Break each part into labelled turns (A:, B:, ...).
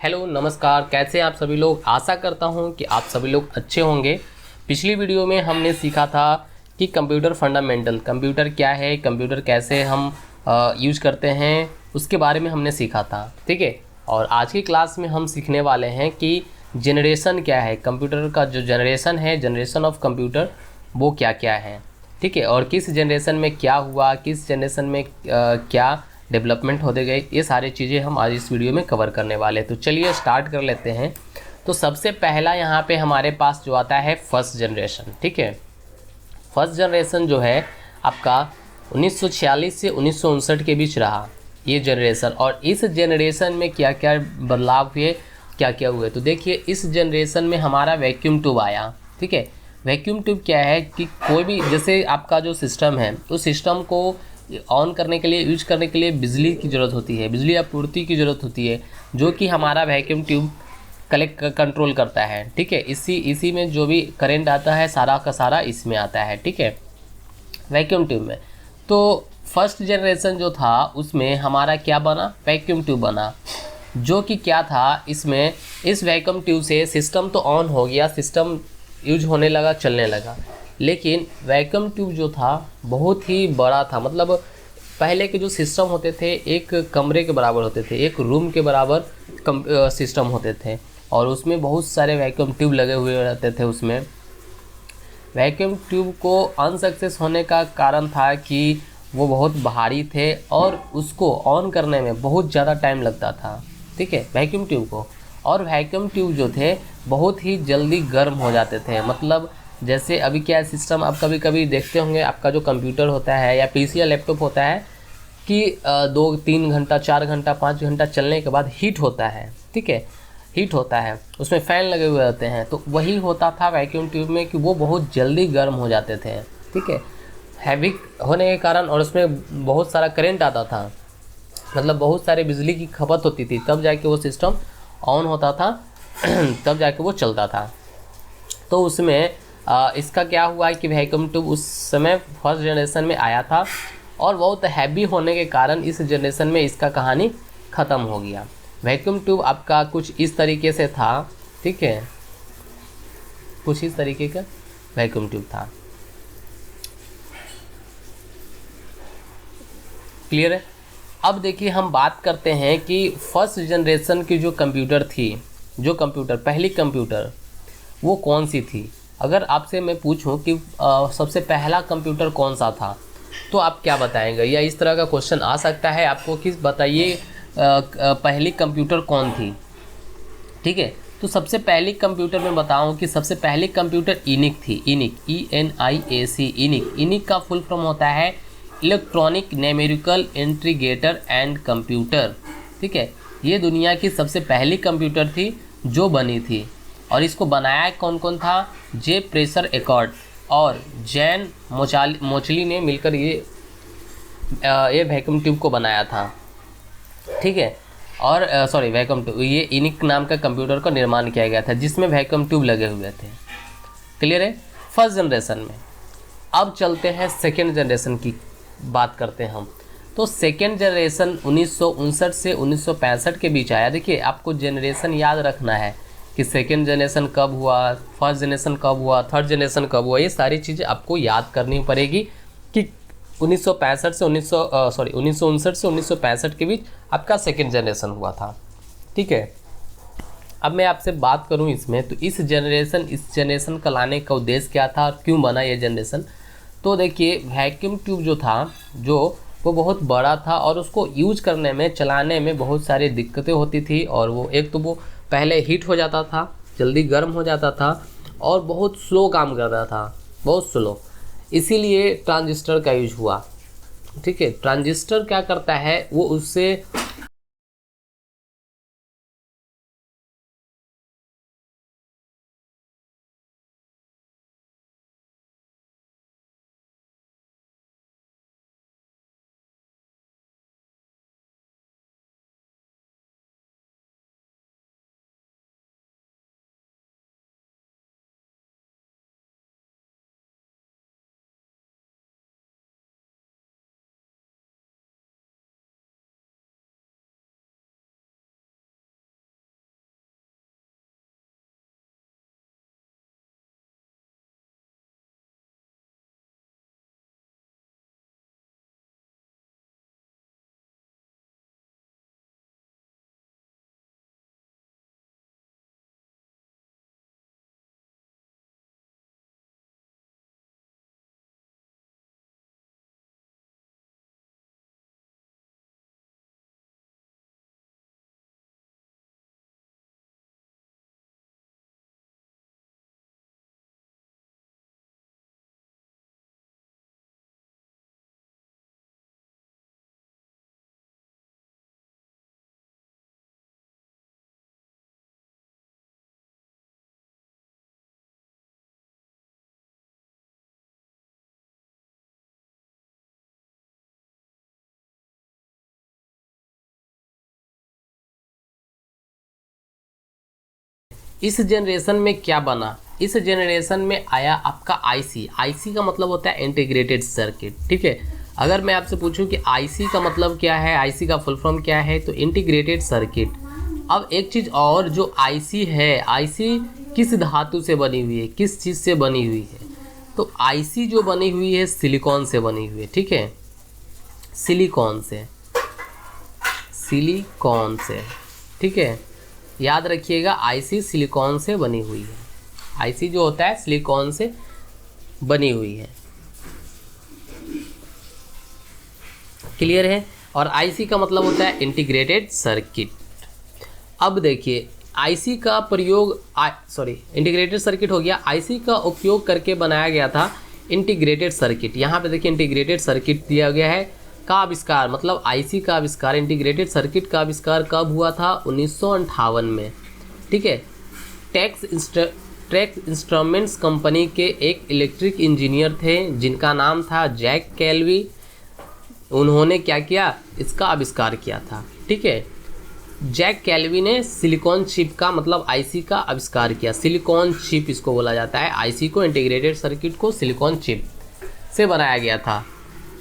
A: Hello नमस्कार, कैसे हैं आप सभी लोग। आशा करता हूं कि आप सभी लोग अच्छे होंगे। पिछली वीडियो में हमने सीखा था कि कंप्यूटर फंडामेंटल, कंप्यूटर क्या है, कंप्यूटर कैसे हम यूज करते हैं, उसके बारे में हमने सीखा था। ठीक है। और आज की क्लास में हम सीखने वाले हैं कि जनरेशन क्या है, कंप्यूटर का जो जनरेशन है, जनरेशन ऑफ कंप्यूटर, वो क्या क्या है। ठीक है। और किस जनरेशन में क्या हुआ, किस जनरेशन में क्या डेवलपमेंट होते गए, ये सारी चीज़ें हम आज इस वीडियो में कवर करने वाले हैं। तो चलिए स्टार्ट कर लेते हैं। तो सबसे पहला यहाँ पे हमारे पास जो आता है फर्स्ट जनरेशन। ठीक है। फर्स्ट जनरेशन जो है आपका 1946 से 1959 के बीच रहा ये जनरेशन। और इस जनरेशन में क्या क्या बदलाव हुए, क्या क्या हुए, तो देखिए इस जनरेशन में हमारा वैक्यूम ट्यूब आया। ठीक है। वैक्यूम ट्यूब क्या है कि कोई भी, जैसे आपका जो सिस्टम है उस सिस्टम को ऑन करने के लिए, यूज करने के लिए बिजली की ज़रूरत होती है, बिजली आपूर्ति की ज़रूरत होती है, जो कि हमारा वैक्यूम ट्यूब कलेक्ट कंट्रोल करता है। ठीक है। इसी में जो भी करंट आता है सारा का सारा इसमें आता है। ठीक है, वैक्यूम ट्यूब में। तो फर्स्ट जनरेशन जो था उसमें हमारा क्या बना, वैक्यूम ट्यूब बना, जो कि क्या था इसमें, इस वैक्यूम ट्यूब से सिस्टम तो ऑन हो गया, सिस्टम यूज होने लगा, चलने लगा। लेकिन वैक्यूम ट्यूब जो था बहुत ही बड़ा था। मतलब पहले के जो सिस्टम होते थे एक कमरे के बराबर होते थे, एक रूम के बराबर सिस्टम होते थे, और उसमें बहुत सारे वैक्यूम ट्यूब लगे हुए रहते थे। उसमें वैक्यूम ट्यूब को अनसक्सेस होने का कारण था कि वो बहुत भारी थे और उसको ऑन करने में बहुत ज़्यादा टाइम लगता था। ठीक है, वैक्यूम ट्यूब को। और वैक्यूम ट्यूब जो थे बहुत ही जल्दी गर्म हो जाते थे। मतलब जैसे अभी क्या सिस्टम आप कभी कभी देखते होंगे, आपका जो कंप्यूटर होता है या पीसी या लैपटॉप होता है कि 2-3 घंटा, 4 घंटा, 5 घंटा चलने के बाद हीट होता है। ठीक है, हीट होता है, उसमें फ़ैन लगे हुए रहते हैं। तो वही होता था वैक्यूम ट्यूब में कि वो बहुत जल्दी गर्म हो जाते थे। ठीक है, हैवी होने के कारण, और उसमें बहुत सारा करंट आता था, मतलब बहुत सारे बिजली की खपत होती थी, तब जाके वो सिस्टम ऑन होता था तब जाके वो चलता था। तो उसमें इसका क्या हुआ कि वैक्यूम ट्यूब उस समय फर्स्ट जनरेशन में आया था, और बहुत हैवी होने के कारण इस जनरेशन में इसका कहानी ख़त्म हो गया। वैक्यूम ट्यूब आपका कुछ इस तरीके से था। ठीक है, कुछ इस तरीके का वैक्यूम ट्यूब था। क्लियर है। अब देखिए हम बात करते हैं कि फर्स्ट जनरेशन की जो कंप्यूटर थी, जो कंप्यूटर, पहली कंप्यूटर, वो कौन सी थी। अगर आपसे मैं पूछूं कि सबसे पहला कंप्यूटर कौन सा था, तो आप क्या बताएंगे। या इस तरह का क्वेश्चन आ सकता है आपको कि बताइए पहली कंप्यूटर कौन थी। ठीक है, तो सबसे पहली कंप्यूटर मैं बताऊं कि सबसे पहली कंप्यूटर इनिक थी। इनिक, ENIAC, इनिक। इनिक का फुल फॉर्म होता है electronic numerical integrator and computer. ठीक है, ये दुनिया की सबसे पहली कंप्यूटर थी जो बनी थी। और इसको बनाया कौन कौन था, जे प्रेशर एकॉर्ड और जैन मोचली ने मिलकर ये वैक्यूम ट्यूब को बनाया था। ठीक है। और सॉरी, वैक्यूम ट्यूब, ये इनिक नाम का कंप्यूटर का निर्माण किया गया था जिसमें वैक्यूम ट्यूब लगे हुए थे। क्लियर है, फर्स्ट जनरेशन में। अब चलते हैं सेकेंड जनरेशन की बात करते हैं हम। तो सेकेंड जनरेशन 1959 से 1965 के बीच आया। देखिए आपको जनरेशन याद रखना है कि सेकेंड जनरेशन कब हुआ, फर्स्ट जनरेशन कब हुआ, थर्ड जनरेशन कब हुआ, ये सारी चीज़ें आपको याद करनी पड़ेगी कि 1965 से 1959 से 1965 के बीच आपका सेकेंड जनरेशन हुआ था। ठीक है। अब मैं आपसे बात करूं इसमें, तो इस जनरेशन का लाने का उद्देश्य क्या था और क्यों बना ये जनरेशन। तो देखिए वैक्यूम ट्यूब जो था, जो वो बहुत बड़ा था और उसको यूज करने में, चलाने में बहुत सारी दिक्कतें होती थी। और वो एक तो वो पहले हीट हो जाता था, जल्दी गर्म हो जाता था, और बहुत स्लो काम करता था, बहुत स्लो। इसीलिए ट्रांजिस्टर का यूज हुआ। ठीक है, ट्रांजिस्टर क्या करता है, वो उससे इस जनरेशन में क्या बना, इस जनरेशन में आया आपका आईसी। आईसी का मतलब होता है इंटीग्रेटेड सर्किट, ठीक है। अगर मैं आपसे पूछूं कि आईसी का मतलब क्या है, आईसी का फुल फॉर्म क्या है, तो इंटीग्रेटेड सर्किट। अब एक चीज़ और, जो आईसी है, आईसी किस धातु से बनी हुई है, किस चीज़ से बनी हुई है, तो आईसी जो बनी हुई है सिलिकॉन से बनी हुई है, ठीक है, सिलिकॉन से, सिलिकॉन से, ठीक है। याद रखिएगा आईसी सिलिकॉन से बनी हुई है, आईसी जो होता है सिलिकॉन से बनी हुई है, क्लियर है। और आईसी का मतलब होता है इंटीग्रेटेड सर्किट। अब देखिए आईसी का प्रयोग इंटीग्रेटेड सर्किट हो गया, आईसी का उपयोग करके बनाया गया था इंटीग्रेटेड सर्किट। यहाँ पे देखिए इंटीग्रेटेड सर्किट दिया गया है का आविष्कार, मतलब आईसी का आविष्कार, इंटीग्रेटेड सर्किट का आविष्कार कब हुआ था, 1958 में, ठीक है। टेक्स इंस्ट्रूमेंट्स कंपनी के एक इलेक्ट्रिक इंजीनियर थे जिनका नाम था जैक कैल्वी। उन्होंने क्या किया, इसका आविष्कार किया था, ठीक है। जैक कैल्वी ने सिलिकॉन चिप का मतलब आईसी का आविष्कार किया। सिलिकॉन चिप इसको बोला जाता है, आईसी को, इंटीग्रेटेड सर्किट को सिलिकॉन चिप से बनाया गया था।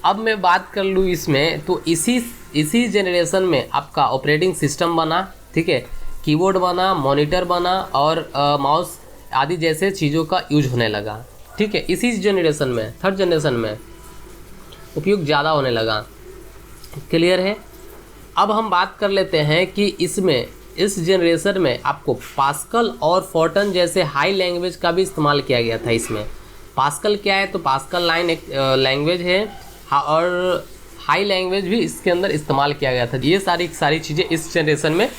A: अब मैं बात कर लूँ इसमें, तो इसी जनरेशन में आपका ऑपरेटिंग सिस्टम बना, ठीक है, कीबोर्ड बना, मॉनिटर बना और माउस आदि जैसे चीज़ों का यूज होने लगा, ठीक है। इसी जनरेशन में, थर्ड जनरेशन में उपयोग ज़्यादा होने लगा, क्लियर है। अब हम बात कर लेते हैं कि इसमें, इस जनरेशन में आपको पास्कल और फोर्टन जैसे हाई लैंग्वेज का भी इस्तेमाल किया गया था। इसमें पास्कल क्या है, तो पास्कल लाइन एक लैंग्वेज है और हाई लैंग्वेज भी इसके अंदर इस्तेमाल किया गया था। ये सारी चीज़ें इस जनरेशन में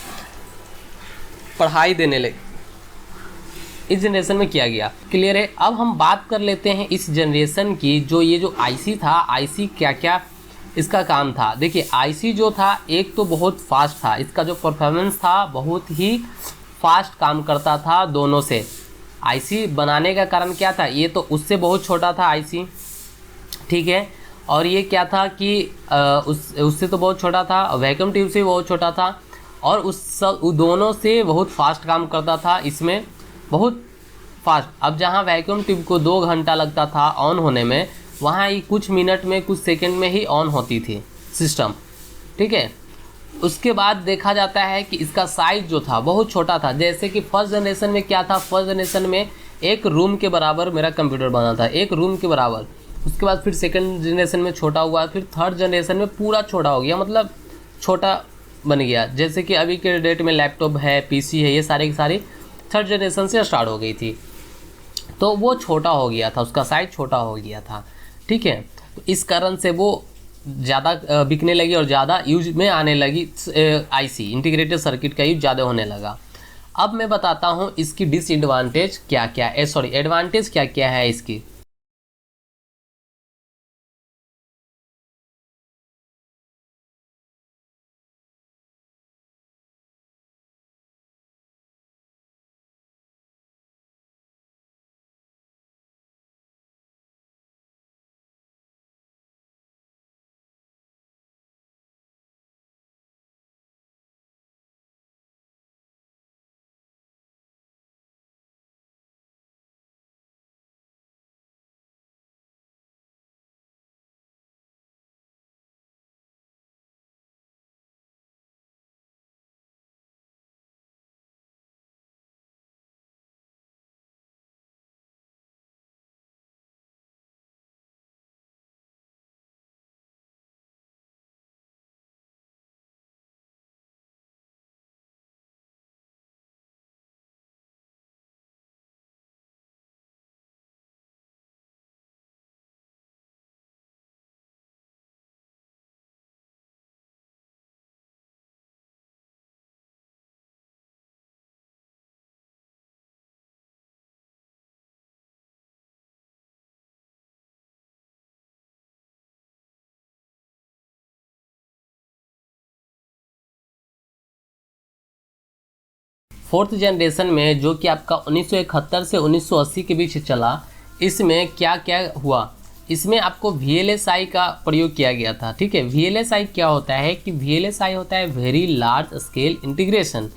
A: पढ़ाई देने लगे, इस जनरेशन में किया गया, क्लियर है। अब हम बात कर लेते हैं इस जनरेशन की, ये जो आईसी था, आईसी क्या क्या इसका काम था। देखिए आईसी जो था एक तो बहुत फास्ट था, इसका जो परफॉर्मेंस था बहुत ही फास्ट काम करता था दोनों से। आईसी बनाने का कारण क्या था, ये तो उससे बहुत छोटा था आईसी, ठीक है। और ये क्या था कि उससे तो बहुत छोटा था, वैक्यूम ट्यूब से बहुत छोटा था और उस दोनों से बहुत फास्ट काम करता था, इसमें बहुत फास्ट। अब जहाँ वैक्यूम ट्यूब को 2 घंटा लगता था ऑन होने में, वहाँ ही कुछ मिनट में, कुछ सेकंड में ही ऑन होती थी सिस्टम, ठीक है। उसके बाद देखा जाता है कि इसका साइज़ जो था बहुत छोटा था। जैसे कि फर्स्ट जनरेशन में क्या था, फर्स्ट जनरेशन में एक रूम के बराबर मेरा कंप्यूटर बना था, एक रूम के बराबर। उसके बाद फिर सेकंड जनरेशन में छोटा हुआ, फिर थर्ड जनरेशन में पूरा छोटा हो गया, मतलब छोटा बन गया। जैसे कि अभी के डेट में लैपटॉप है, पीसी है, ये सारी की सारी थर्ड जनरेशन से स्टार्ट हो गई थी, तो वो छोटा हो गया था, उसका साइज छोटा हो गया था, ठीक है। तो इस कारण से वो ज़्यादा बिकने लगी और ज़्यादा यूज में आने लगी, आईसी इंटीग्रेटेड सर्किट का यूज ज़्यादा होने लगा। अब मैं बताता हूँ इसकी डिसएडवांटेज क्या क्या है, एडवांटेज क्या क्या है इसकी। फोर्थ जनरेशन में जो कि आपका 1971 से 1980 के बीच चला, इसमें क्या क्या हुआ, इसमें आपको VLSI का प्रयोग किया गया था, ठीक है। VLSI क्या होता है कि VLSI होता है वेरी लार्ज स्केल इंटीग्रेशन,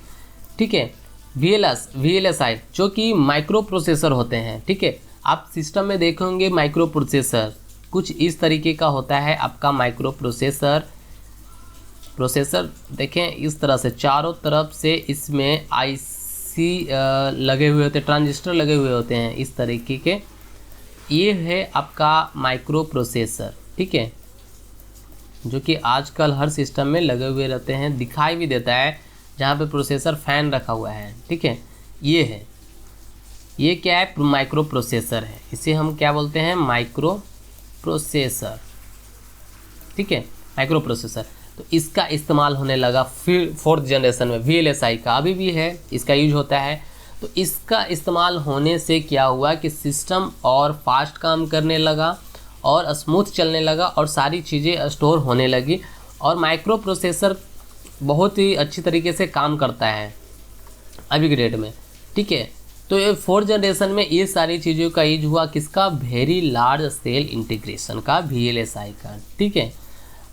A: ठीक है। VLSI जो कि माइक्रो प्रोसेसर होते हैं, ठीक है। आप सिस्टम में देखेंगे माइक्रो प्रोसेसर कुछ इस तरीके का होता है आपका माइक्रो प्रोसेसर देखें इस तरह से चारों तरफ से इसमें IC लगे हुए होते हैं, ट्रांजिस्टर लगे हुए होते हैं इस तरीके के। ये है आपका माइक्रो प्रोसेसर, ठीक है, जो कि आजकल हर सिस्टम में लगे हुए रहते हैं, दिखाई भी देता है जहाँ पे प्रोसेसर फैन रखा हुआ है, ठीक है। ये है, ये क्या है, माइक्रो प्रोसेसर है, इसे हम क्या बोलते हैं, माइक्रो प्रोसेसर, ठीक है, माइक्रो प्रोसेसर। तो इसका इस्तेमाल होने लगा फिर 4th जनरेशन में। VLSI का अभी भी है, इसका यूज होता है। तो इसका इस्तेमाल होने से क्या हुआ कि सिस्टम और फास्ट काम करने लगा और स्मूथ चलने लगा और सारी चीज़ें स्टोर होने लगी, और माइक्रो प्रोसेसर बहुत ही अच्छी तरीके से काम करता है अभी के डेट में, ठीक है। तो ये 4th जनरेशन में ये सारी चीज़ों का यूज हुआ किसका, वेरी लार्ज स्केल इंटीग्रेशन का, VLSI का, ठीक है।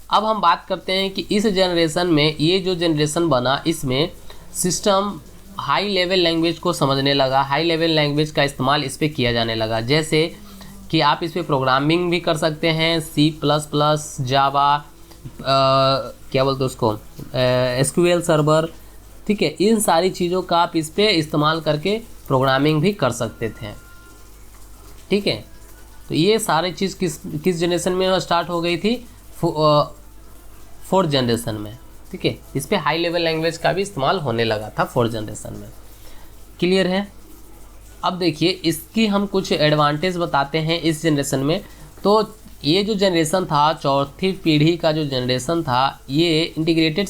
A: अब हम बात करते हैं कि इस जनरेशन में, ये जो जनरेशन बना इसमें सिस्टम हाई लेवल लैंग्वेज को समझने लगा, हाई लेवल लैंग्वेज का इस्तेमाल इस पर किया जाने लगा, जैसे कि आप इस पर प्रोग्रामिंग भी कर सकते हैं, C++, जावा, क्या बोलते हैं उसको, SQL सर्वर, ठीक है। इन सारी चीज़ों का आप इस पर इस्तेमाल करके प्रोग्रामिंग भी कर सकते थे, ठीक है। तो ये सारी चीज़ किस जनरेशन में स्टार्ट हो गई थी, 4th जनरेशन में, ठीक है। इस पर हाई लेवल लैंग्वेज का भी इस्तेमाल होने लगा था 4th जनरेशन में। क्लियर है। अब देखिए इसकी हम कुछ एडवांटेज बताते हैं इस जनरेशन में। तो ये जो जनरेशन था, चौथी पीढ़ी का जो जनरेशन था, ये इंटीग्रेटेड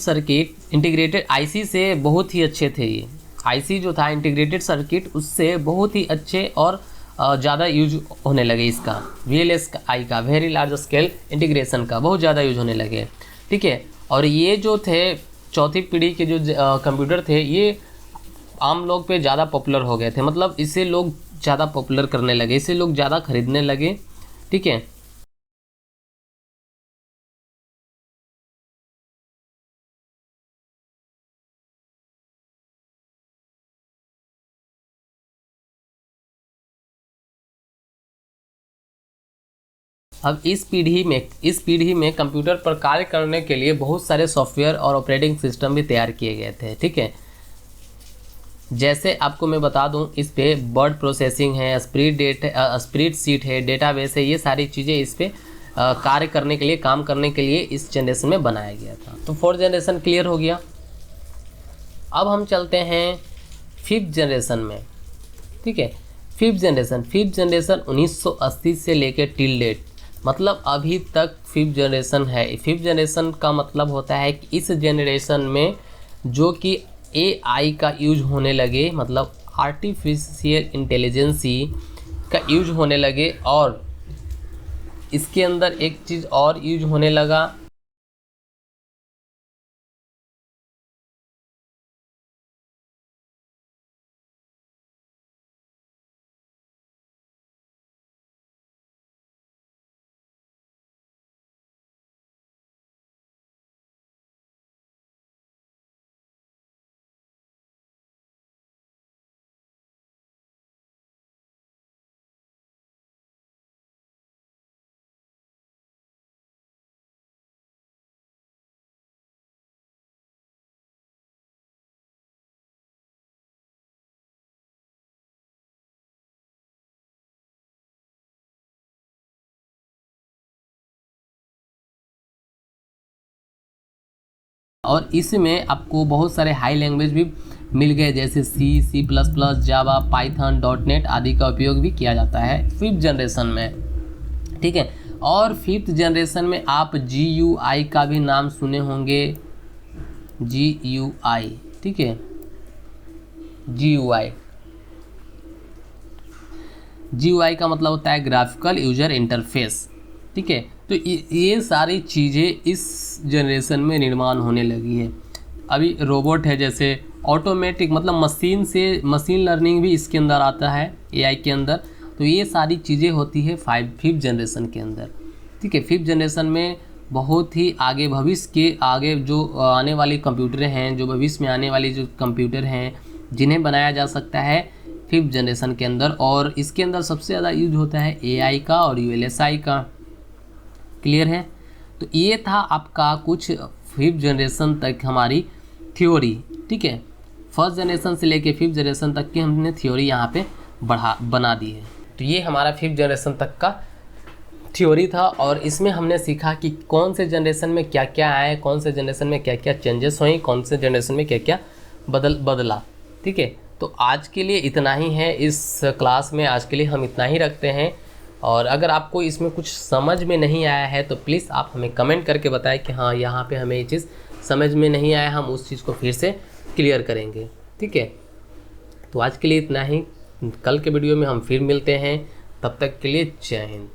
A: IC से बहुत ही अच्छे थे। ये IC जो था इंटीग्रेटेड सर्किट, उससे बहुत ही अच्छे और ज़्यादा यूज होने लगे इसका, VLSI का, वेरी लार्ज स्केल इंटीग्रेशन का बहुत ज़्यादा यूज होने लगे, ठीक है। और ये जो थे चौथी पीढ़ी के जो कंप्यूटर थे, ये आम लोग पे ज़्यादा पॉपुलर हो गए थे, मतलब इसे लोग ज़्यादा पॉपुलर करने लगे, इसे लोग ज़्यादा खरीदने लगे, ठीक है। अब इस पीढ़ी में कंप्यूटर पर कार्य करने के लिए बहुत सारे सॉफ्टवेयर और ऑपरेटिंग सिस्टम भी तैयार किए गए थे, ठीक है। जैसे आपको मैं बता दूं, इस पे वर्ड प्रोसेसिंग है, स्प्रेडशीट है, डेटाबेस है, ये सारी चीज़ें इस पे कार्य करने के लिए, काम करने के लिए इस जनरेशन में बनाया गया था। तो 4th जनरेशन क्लियर हो गया। अब हम चलते हैं 5th जनरेशन में, ठीक है। 5th जनरेशन 1980 से लेकर टिल डेट, मतलब अभी तक 5th जनरेशन है। 5th जनरेशन का मतलब होता है कि इस जनरेशन में जो कि AI का यूज होने लगे, मतलब आर्टिफिशियल इंटेलिजेंसी का यूज होने लगे, और इसके अंदर एक चीज़ और यूज होने लगा, और इसमें आपको बहुत सारे हाई लैंग्वेज भी मिल गए, जैसे C++, जावा, पाइथन, .NET आदि का उपयोग भी किया जाता है 5th जनरेशन में, ठीक है। और 5th जनरेशन में आप GUI का भी नाम सुने होंगे, GUI, ठीक है, GUI का मतलब होता है ग्राफिकल यूजर इंटरफेस, ठीक है। तो ये सारी चीज़ें इस जनरेशन में निर्माण होने लगी है। अभी रोबोट है, जैसे ऑटोमेटिक, मतलब मशीन लर्निंग भी इसके अंदर आता है AI के अंदर। तो ये सारी चीज़ें होती है 5th जनरेशन के अंदर, ठीक है। 5th जनरेशन में बहुत ही भविष्य के आगे जो आने वाले कंप्यूटर हैं, जो भविष्य में आने वाली जो कंप्यूटर हैं, जिन्हें बनाया जा सकता है 5th जनरेशन के अंदर, और इसके अंदर सबसे ज़्यादा यूज होता है AI का और ULSI का। क्लियर है? तो ये था आपका कुछ 5th जनरेशन तक हमारी थ्योरी। ठीक है, 1st जनरेशन से लेके 5th जनरेशन तक की हमने थ्योरी यहाँ पे बना दी है। तो ये हमारा 5th जनरेशन तक का थ्योरी था, और इसमें हमने सीखा कि कौन से जनरेशन में क्या क्या आए, कौन से जनरेशन में क्या क्या चेंजेस हुई, कौन से जनरेशन में क्या क्या बदला। ठीक है, तो आज के लिए इतना ही है इस क्लास में, आज के लिए हम इतना ही रखते हैं। और अगर आपको इसमें कुछ समझ में नहीं आया है तो प्लीज़ आप हमें कमेंट करके बताएं कि हाँ यहाँ पे हमें ये चीज़ समझ में नहीं आया, हम उस चीज़ को फिर से क्लियर करेंगे। ठीक है, तो आज के लिए इतना ही, कल के वीडियो में हम फिर मिलते हैं, तब तक के लिए जय हिंद।